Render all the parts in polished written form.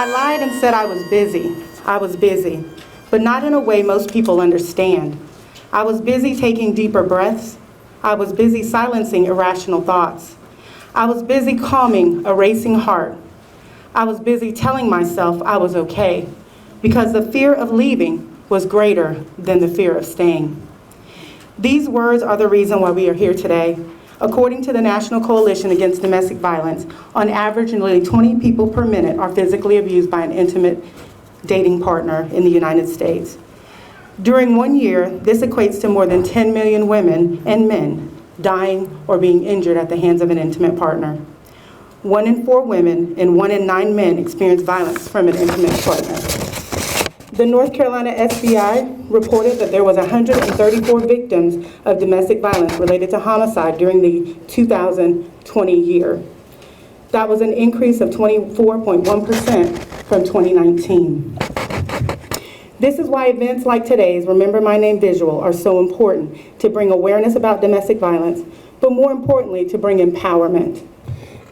I lied and said I was busy. I was busy, but not in a way most people understand. I was busy taking deeper breaths. I was busy silencing irrational thoughts. I was busy calming a racing heart. I was busy telling myself I was okay, because the fear of leaving was greater than the fear of staying. These words are the reason why we are here today. According to the National Coalition Against Domestic Violence, on average, nearly 20 people per minute are physically abused by an intimate dating partner in the United States. During 1 year, this equates to more than 10 million women and men dying or being injured at the hands of an intimate partner. 1 in 4 women and 1 in 9 men experience violence from an intimate partner. The North Carolina SBI reported that there was 134 victims of domestic violence related to homicide during the 2020 year. That was an increase of 24.1% from 2019. This is why events like today's Remember My Name visual are so important, to bring awareness about domestic violence, but more importantly, to bring empowerment.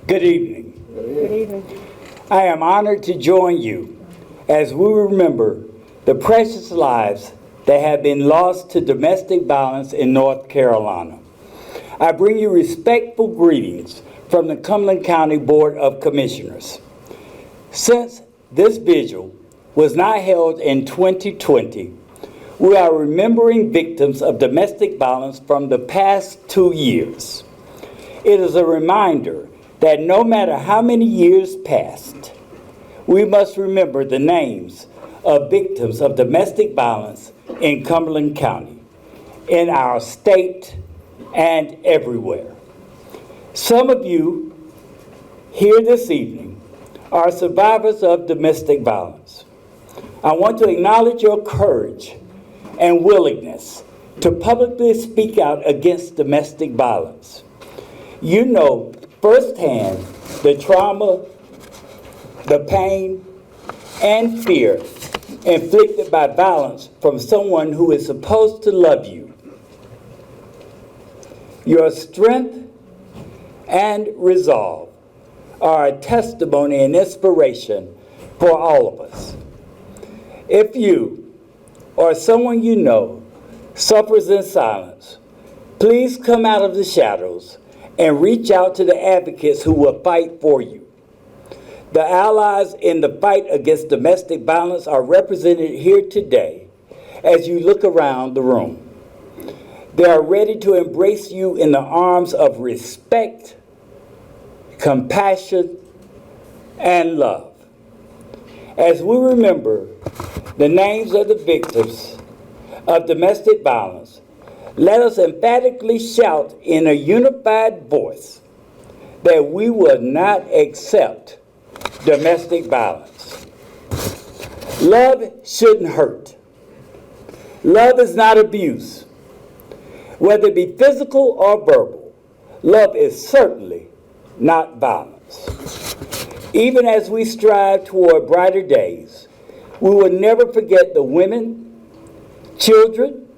Good evening. Good evening. I am honored to join you as we remember the precious lives that have been lost to domestic violence in North Carolina. I bring you respectful greetings from the Cumberland County Board of Commissioners. Since this vigil was not held in 2020, we are remembering victims of domestic violence from the past 2 years. It is a reminder that no matter how many years passed, we must remember the names of victims of domestic violence in Cumberland County, in our state, and everywhere. Some of you here this evening are survivors of domestic violence. I want to acknowledge your courage and willingness to publicly speak out against domestic violence. You know firsthand the trauma, the pain, and fear inflicted by violence from someone who is supposed to love you. Your strength and resolve are a testimony and inspiration for all of us. If you or someone you know suffers in silence, please come out of the shadows and reach out to the advocates who will fight for you. The allies in the fight against domestic violence are represented here today as you look around the room. They are ready to embrace you in the arms of respect, compassion, and love. As we remember the names of the victims of domestic violence, let us emphatically shout in a unified voice that we will not accept domestic violence. Love shouldn't hurt. Love is not abuse. Whether it be physical or verbal, love is certainly not violence. Even as we strive toward brighter days, we will never forget the women, children,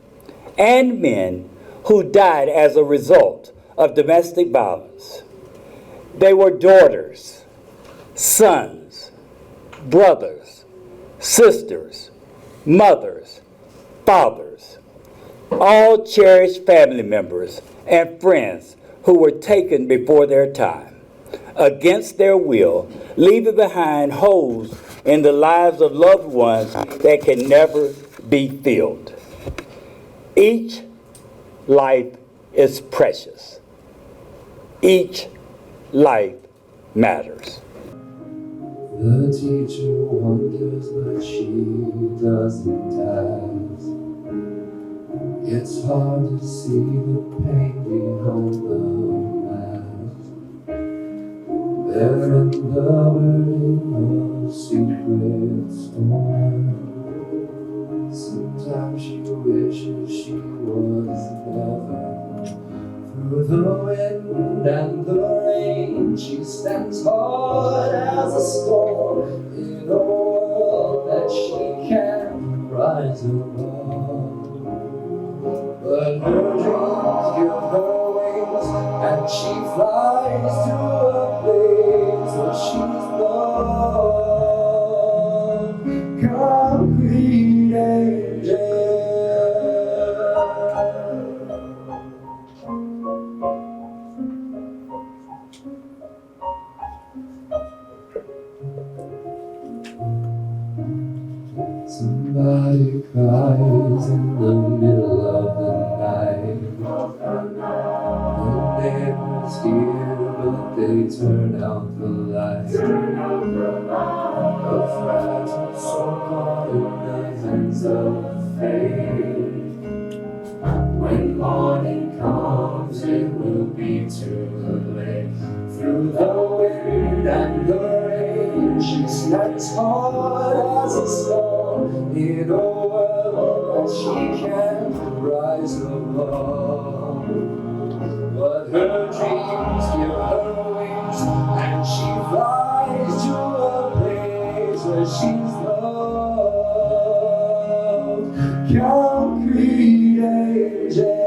and men who died as a result of domestic violence. They were daughters, sons, brothers, sisters, mothers, fathers, all cherished family members and friends who were taken before their time, against their will, leaving behind holes in the lives of loved ones that can never be filled. Each life is precious. Each life matters. The teacher wonders, but she doesn't ask. It's hard to see the pain behind the mask. There in the burning of secret storm, sometimes she wishes she was never. Through the wind and the rain, she stands hard as a storm in a world that she can't rise above. But her dreams give her wings, and she flies to a place where she's loved. calls in the middle of the night. The neighbors hear, but they turn out the light. A fragile soul caught in the hands of fate. When morning comes, it will be too late. Through the wind and the rain, she stands hard as a stone in a world that she can't rise above. But her dreams give her wings, and she flies to a place where she's loved. Concrete angel.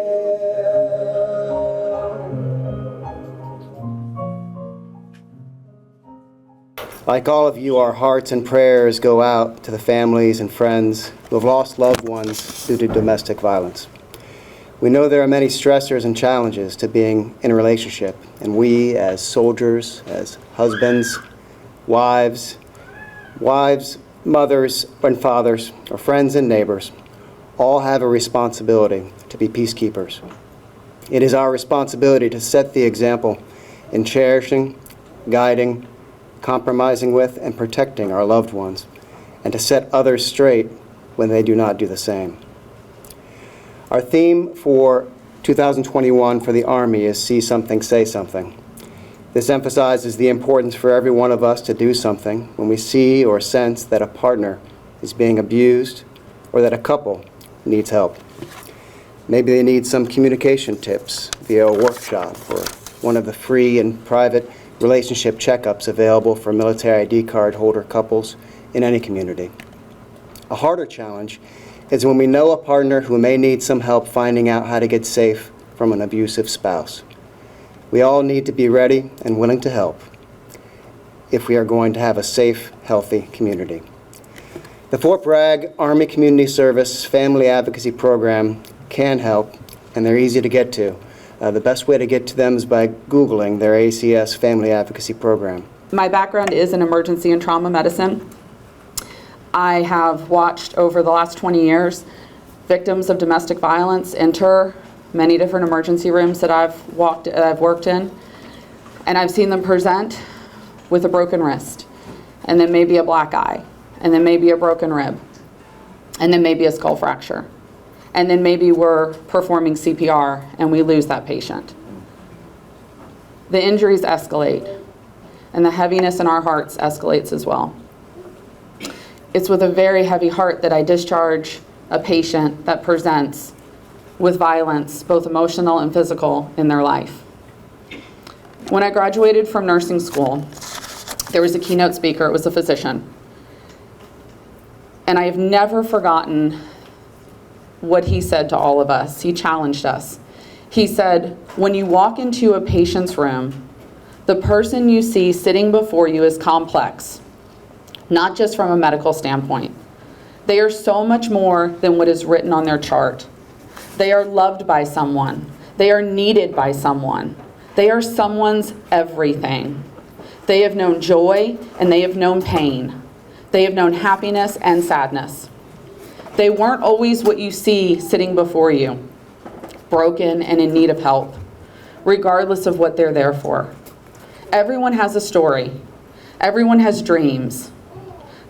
Like all of you, our hearts and prayers go out to the families and friends who have lost loved ones due to domestic violence. We know there are many stressors and challenges to being in a relationship, and we as soldiers, as husbands, wives, mothers and fathers, or friends and neighbors, all have a responsibility to be peacekeepers. It is our responsibility to set the example in cherishing, guiding, compromising with, and protecting our loved ones, and to set others straight when they do not do the same. Our theme for 2021 for the Army is See Something, Say Something. This emphasizes the importance for every one of us to do something when we see or sense that a partner is being abused or that a couple needs help. Maybe they need some communication tips via a workshop or one of the free and private relationship checkups available for military ID card holder couples in any community. A harder challenge is when we know a partner who may need some help finding out how to get safe from an abusive spouse. We all need to be ready and willing to help if we are going to have a safe, healthy community. The Fort Bragg Army Community Service Family Advocacy Program can help, and they're easy to get to. The best way to get to them is by Googling their ACS Family Advocacy Program. My background is in emergency and trauma medicine. I have watched over the last 20 years victims of domestic violence enter many different emergency rooms that I've worked in, and I've seen them present with a broken wrist, and then maybe a black eye, and then maybe a broken rib, and then maybe a skull fracture. And then maybe we're performing CPR and we lose that patient. The injuries escalate, and the heaviness in our hearts escalates as well. It's with a very heavy heart that I discharge a patient that presents with violence, both emotional and physical, in their life. When I graduated from nursing school, there was a keynote speaker. It was a physician. And I have never forgotten what he said to all of us. He challenged us. He said, when you walk into a patient's room, the person you see sitting before you is complex, not just from a medical standpoint. They are so much more than what is written on their chart. They are loved by someone. They are needed by someone. They are someone's everything. They have known joy and they have known pain. They have known happiness and sadness. They weren't always what you see sitting before you, broken and in need of help, regardless of what they're there for. Everyone has a story. Everyone has dreams.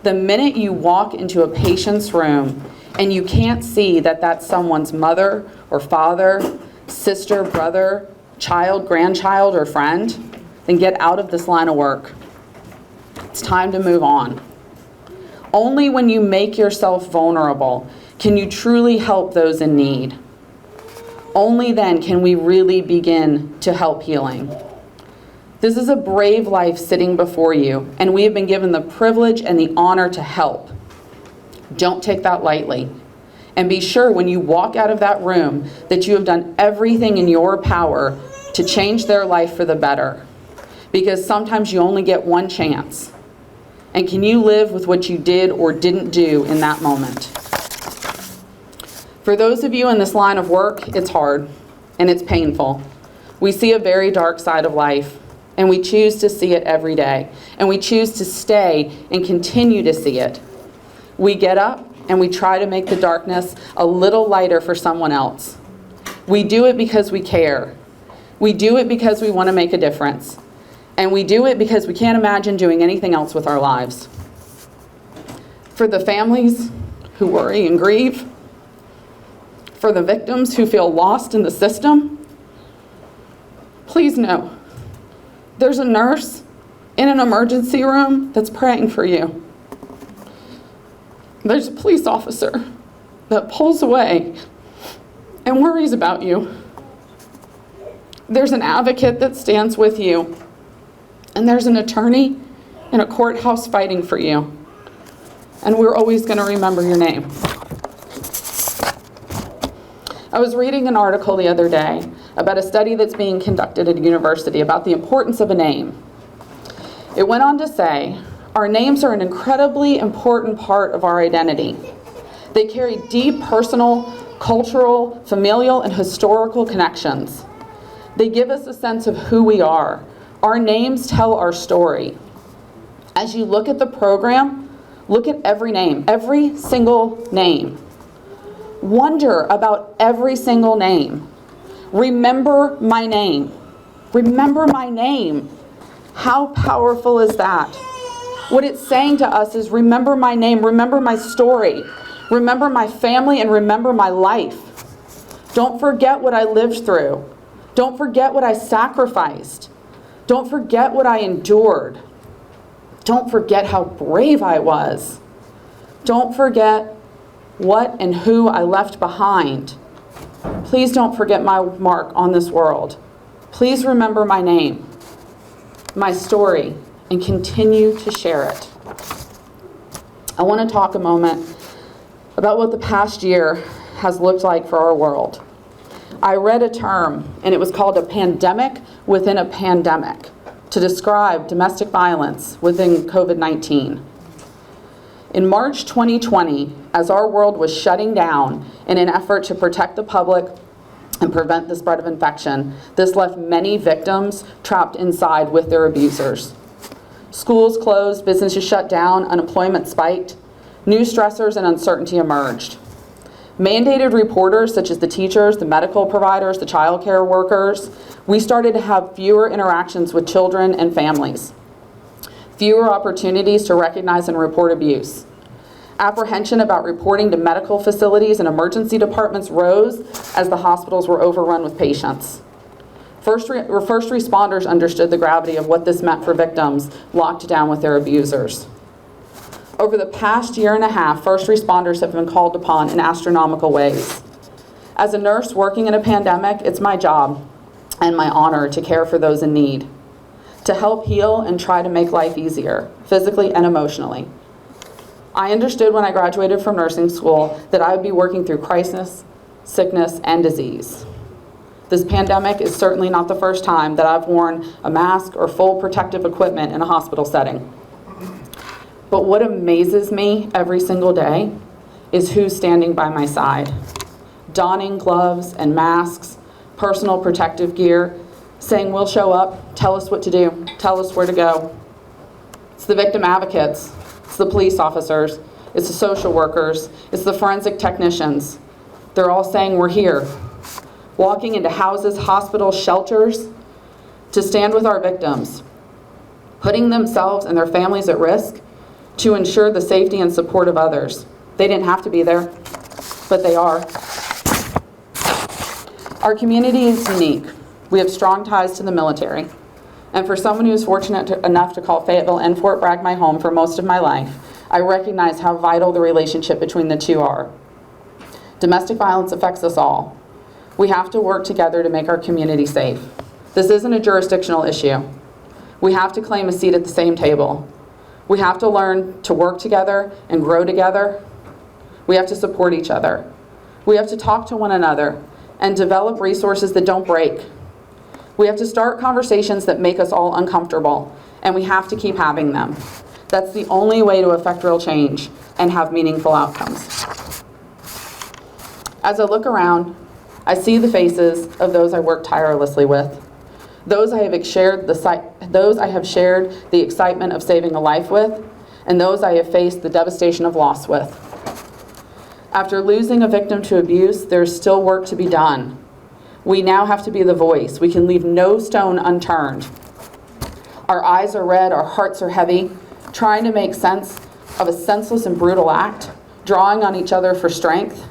The minute you walk into a patient's room and you can't see that that's someone's mother or father, sister, brother, child, grandchild, or friend, then get out of this line of work. It's time to move on. Only when you make yourself vulnerable can you truly help those in need. Only then can we really begin to help healing. This is a brave life sitting before you, and we have been given the privilege and the honor to help. Don't take that lightly. And be sure when you walk out of that room that you have done everything in your power to change their life for the better. Because sometimes you only get one chance. And can you live with what you did or didn't do in that moment? For those of you in this line of work, it's hard and it's painful. We see a very dark side of life, and we choose to see it every day. And we choose to stay and continue to see it. We get up, and we try to make the darkness a little lighter for someone else. We do it because we care. We do it because we want to make a difference. And we do it because we can't imagine doing anything else with our lives. For the families who worry and grieve, for the victims who feel lost in the system, please know there's a nurse in an emergency room that's praying for you. There's a police officer that pulls away and worries about you. There's an advocate that stands with you. And there's an attorney in a courthouse fighting for you. And we're always going to remember your name. I was reading an article the other day about a study that's being conducted at a university about the importance of a name. It went on to say, our names are an incredibly important part of our identity. They carry deep personal, cultural, familial, and historical connections. They give us a sense of who we are. Our names tell our story. As you look at the program, look at every name, every single name. Wonder about every single name. Remember my name. Remember my name. How powerful is that? What it's saying to us is remember my name, remember my story, remember my family, and remember my life. Don't forget what I lived through. Don't forget what I sacrificed. Don't forget what I endured. Don't forget how brave I was. Don't forget what and who I left behind. Please don't forget my mark on this world. Please remember my name, my story, and continue to share it. I want to talk a moment about what the past year has looked like for our world. I read a term, and it was called a pandemic within a pandemic, to describe domestic violence within COVID-19. In March 2020, as our world was shutting down in an effort to protect the public and prevent the spread of infection, this left many victims trapped inside with their abusers. Schools closed, businesses shut down, unemployment spiked, new stressors and uncertainty emerged. Mandated reporters, such as the teachers, the medical providers, the child care workers, we started to have fewer interactions with children and families, fewer opportunities to recognize and report abuse. Apprehension about reporting to medical facilities and emergency departments rose as the hospitals were overrun with patients. First responders understood the gravity of what this meant for victims locked down with their abusers. Over the past year and a half, first responders have been called upon in astronomical ways. As a nurse working in a pandemic, it's my job and my honor to care for those in need, to help heal and try to make life easier, physically and emotionally. I understood when I graduated from nursing school that I would be working through crisis, sickness, and disease. This pandemic is certainly not the first time that I've worn a mask or full protective equipment in a hospital setting. But what amazes me every single day is who's standing by my side, donning gloves and masks, personal protective gear, saying we'll show up, tell us what to do, tell us where to go. It's the victim advocates, it's the police officers, it's the social workers, it's the forensic technicians. They're all saying we're here, walking into houses, hospitals, shelters to stand with our victims, putting themselves and their families at risk to ensure the safety and support of others. They didn't have to be there, but they are. Our community is unique. We have strong ties to the military. And for someone who is fortunate enough to call Fayetteville and Fort Bragg my home for most of my life, I recognize how vital the relationship between the two are. Domestic violence affects us all. We have to work together to make our community safe. This isn't a jurisdictional issue. We have to claim a seat at the same table. We have to learn to work together and grow together. We have to support each other. We have to talk to one another and develop resources that don't break. We have to start conversations that make us all uncomfortable, and we have to keep having them. That's the only way to affect real change and have meaningful outcomes. As I look around, I see the faces of those I work tirelessly with, those I have shared the excitement of saving a life with, and those I have faced the devastation of loss with. After losing a victim to abuse, there's still work to be done. We now have to be the voice. We can leave no stone unturned. Our eyes are red, our hearts are heavy, trying to make sense of a senseless and brutal act, drawing on each other for strength.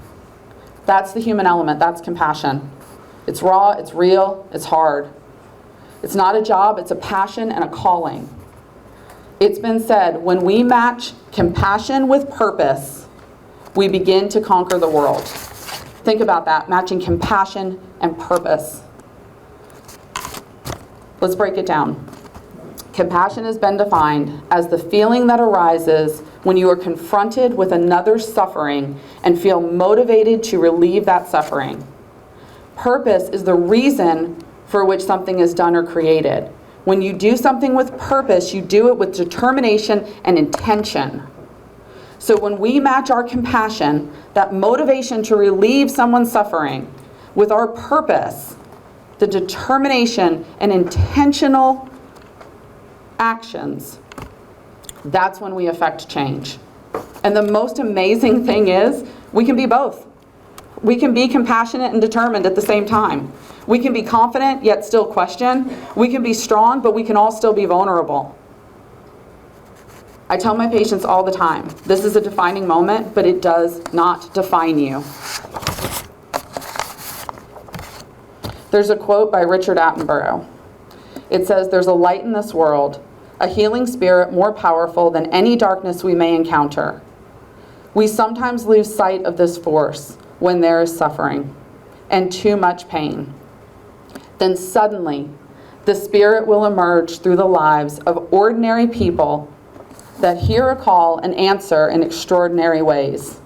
That's the human element, that's compassion. It's raw, it's real, it's hard. It's not a job, it's a passion and a calling. It's been said, when we match compassion with purpose, we begin to conquer the world. Think about that, matching compassion and purpose. Let's break it down. Compassion has been defined as the feeling that arises when you are confronted with another's suffering and feel motivated to relieve that suffering. Purpose is the reason for which something is done or created. When you do something with purpose, you do it with determination and intention. So when we match our compassion, that motivation to relieve someone's suffering, with our purpose, the determination and intentional actions, that's when we affect change. And the most amazing thing is, we can be both. We can be compassionate and determined at the same time. We can be confident, yet still question. We can be strong, but we can all still be vulnerable. I tell my patients all the time, this is a defining moment, but it does not define you. There's a quote by Richard Attenborough. It says, "There's a light in this world, a healing spirit more powerful than any darkness we may encounter. We sometimes lose sight of this force when there is suffering and too much pain. Then suddenly, the spirit will emerge through the lives of ordinary people that hear a call and answer in extraordinary ways.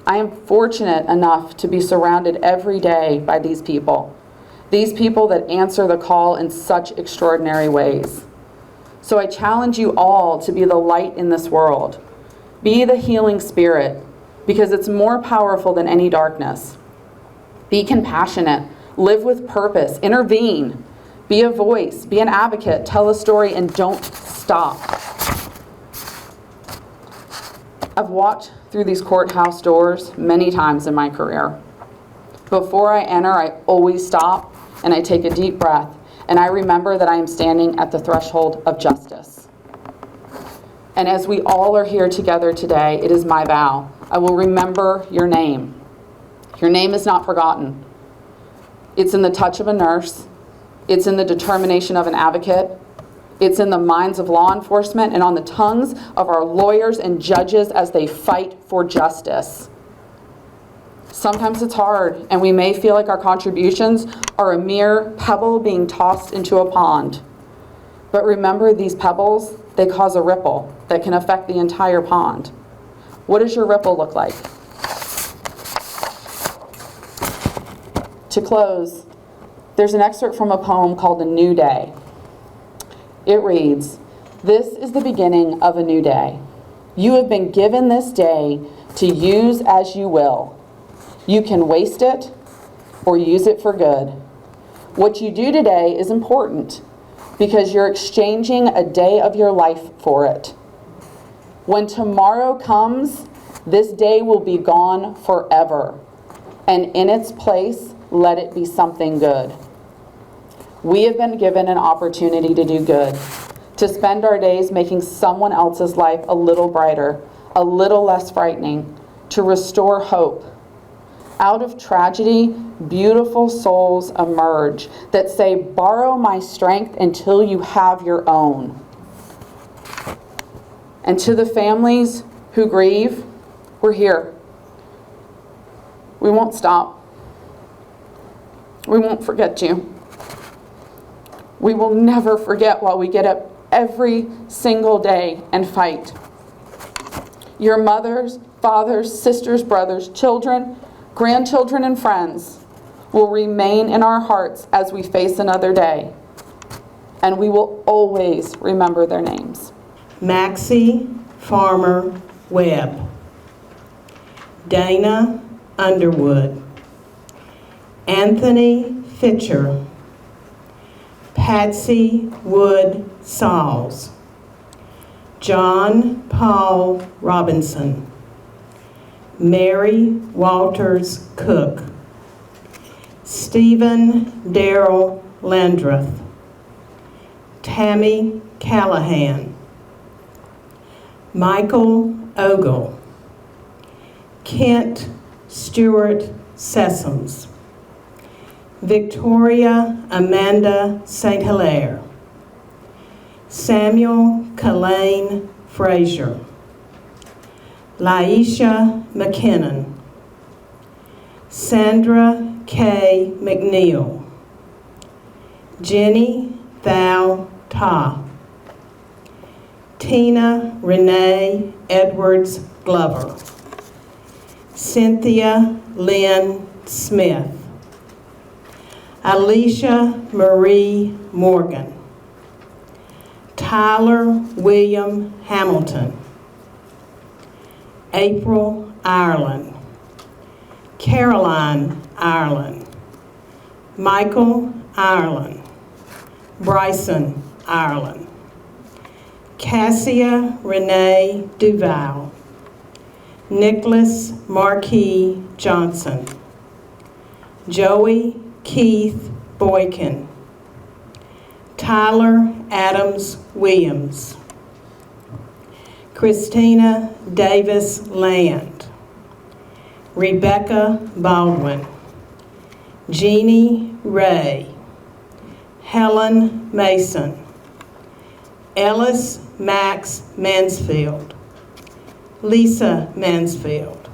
I am fortunate enough to be surrounded every day by these people that answer the call in such extraordinary ways. So I challenge you all to be the light in this world. Be the healing spirit, because it's more powerful than any darkness. Be compassionate, live with purpose, intervene, be a voice, be an advocate, tell a story, and don't stop." I've walked through these courthouse doors many times in my career. Before I enter, I always stop and I take a deep breath, and I remember that I am standing at the threshold of justice. And as we all are here together today, it is my vow, I will remember your name. Your name is not forgotten. It's in the touch of a nurse. It's in the determination of an advocate. It's in the minds of law enforcement and on the tongues of our lawyers and judges as they fight for justice. Sometimes it's hard, and we may feel like our contributions are a mere pebble being tossed into a pond. But remember, these pebbles, they cause a ripple that can affect the entire pond. What does your ripple look like? To close, there's an excerpt from a poem called A New Day. It reads, "This is the beginning of a new day. You have been given this day to use as you will. You can waste it or use it for good. What you do today is important because you're exchanging a day of your life for it. When tomorrow comes, this day will be gone forever, and in its place, let it be something good. We have been given an opportunity to do good, to spend our days making someone else's life a little brighter, a little less frightening, to restore hope. Out of tragedy, beautiful souls emerge that say, borrow my strength until you have your own." And to the families who grieve, we're here. We won't stop. We won't forget you. We will never forget why we get up every single day and fight. Your mothers, fathers, sisters, brothers, children, grandchildren, and friends will remain in our hearts as we face another day, and we will always remember their names. Maxie Farmer Webb, Dana Underwood, Anthony Fitcher, Patsy Wood Sauls, John Paul Robinson, Mary Walters Cook, Stephen Darrell Landreth, Tammy Callahan, Michael Ogle, Kent Stewart Sessoms, Victoria Amanda St. Hilaire, Samuel Kalaine Frazier, Laisha McKinnon, Sandra K. McNeil, Jenny Thou Ta, Tina Renee Edwards Glover, Cynthia Lynn Smith, Alicia Marie Morgan, Tyler William Hamilton, April Ireland, Caroline Ireland, Michael Ireland, Bryson Ireland, Cassia Renee Duval, Nicholas Marquis Johnson, Joey Keith Boykin, Tyler Adams Williams, Christina Davis Land, Rebecca Baldwin, Jeannie Ray, Helen Mason, Ellis Max Mansfield, Lisa Mansfield,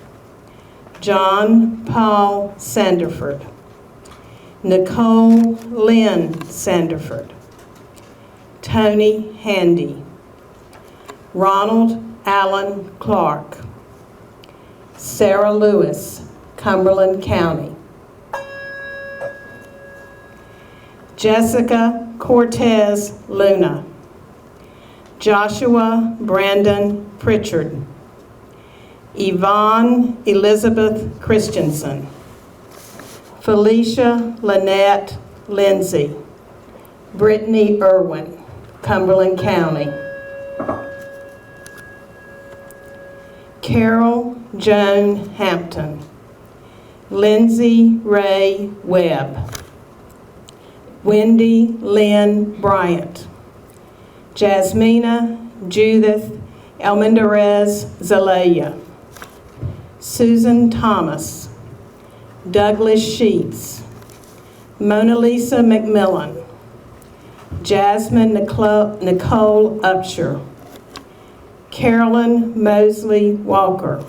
John Paul Sanderford, Nicole Lynn Sanderford, Tony Handy, Ronald Allen Clark, Sarah Lewis, Cumberland County, Jessica Cortez Luna, Joshua Brandon Pritchard, Yvonne Elizabeth Christensen, Felicia Lynette Lindsay, Brittany Irwin, Cumberland County, Carol Joan Hampton, Lindsay Ray Webb, Wendy Lynn Bryant, Jasmina Judith Almendarez Zelaya, Susan Thomas, Douglas Sheets, Mona Lisa McMillan, Jasmine Nicole Upshur, Carolyn Mosley Walker,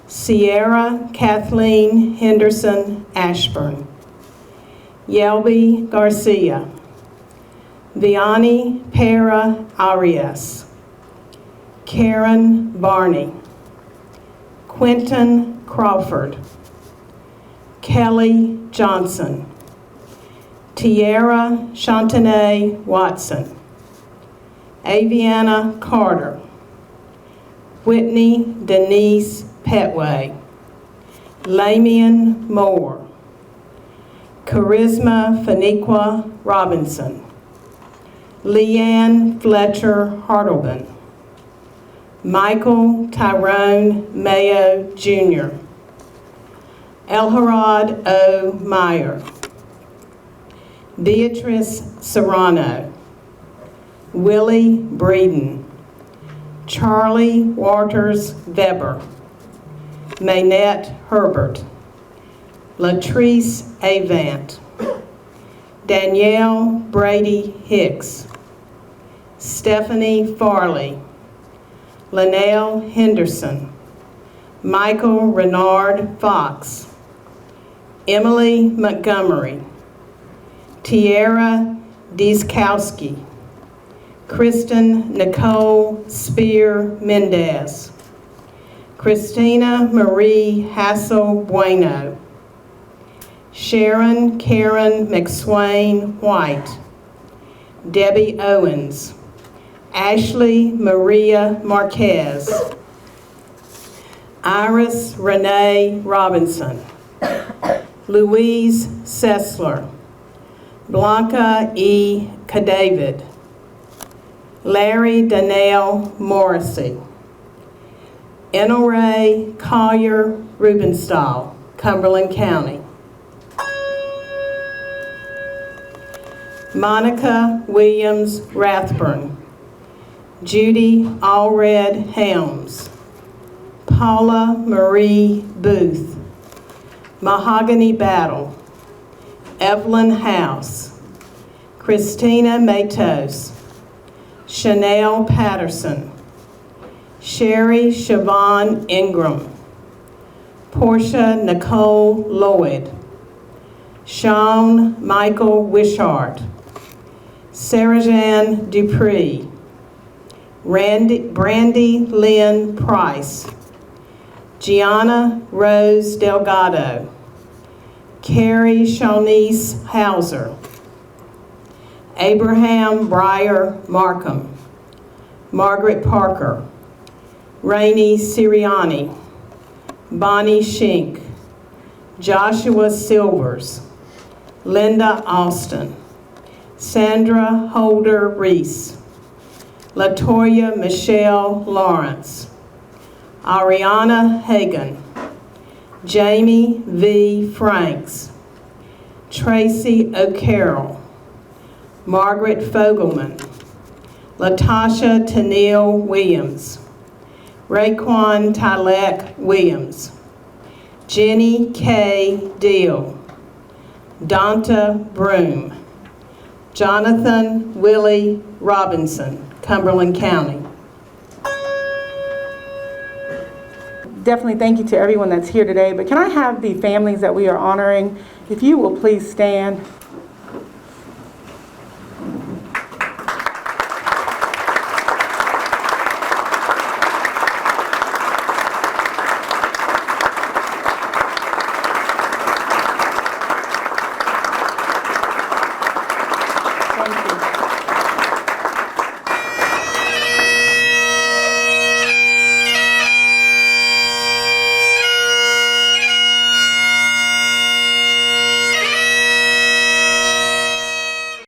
Sierra Kathleen Henderson Ashburn, Yelby Garcia, Vianney Para Arias, Karen Barney, Quentin Crawford, Kelly Johnson, Tiara Chantanay Watson, Aviana Carter, Whitney Denise Petway, Lamian Moore, Charisma Faniqua Robinson, Leanne Fletcher Hartleben, Michael Tyrone Mayo Jr., Elharad O. Meyer, Beatrice Serrano, Willie Breeden, Charlie Waters Weber, Maynette Herbert, Latrice Avant, Danielle Brady Hicks, Stephanie Farley, Linnell Henderson, Michael Renard Fox, Emily Montgomery, Tiara Dietzkowski, Kristen Nicole Spear Mendez, Christina Marie Hassel Bueno, Sharon Karen McSwain White, Debbie Owens, Ashley Maria Marquez, Iris Renee Robinson, Louise Sessler, Blanca E. Cadavid, Larry Donnell Morrissey, Ray Collier Rubenstahl, Cumberland County. Monica Williams Rathburn. Judy Allred Helms. Paula Marie Booth. Mahogany Battle. Evelyn House. Christina Matos. Chanel Patterson. Sherry Siobhan Ingram. Portia Nicole Lloyd. Sean Michael Wishart. Sarah-Jeanne Dupree. Brandy Lynn Price. Gianna Rose Delgado. Carrie Shawnice Hauser. Abraham Breyer Markham. Margaret Parker. Rainey Sirianni. Bonnie Shink. Joshua Silvers. Linda Austin. Sandra Holder Reese. Latoya Michelle Lawrence. Ariana Hagan. Jamie V. Franks. Tracy O'Carroll. Margaret Fogelman. Latasha Tennille Williams. Raekwon Tylek Williams. Jenny K. Deal. Donta Broom. Jonathan Willie Robinson, Cumberland County. Definitely thank you to everyone that's here today, but can I have the families that we are honoring, if you will please stand.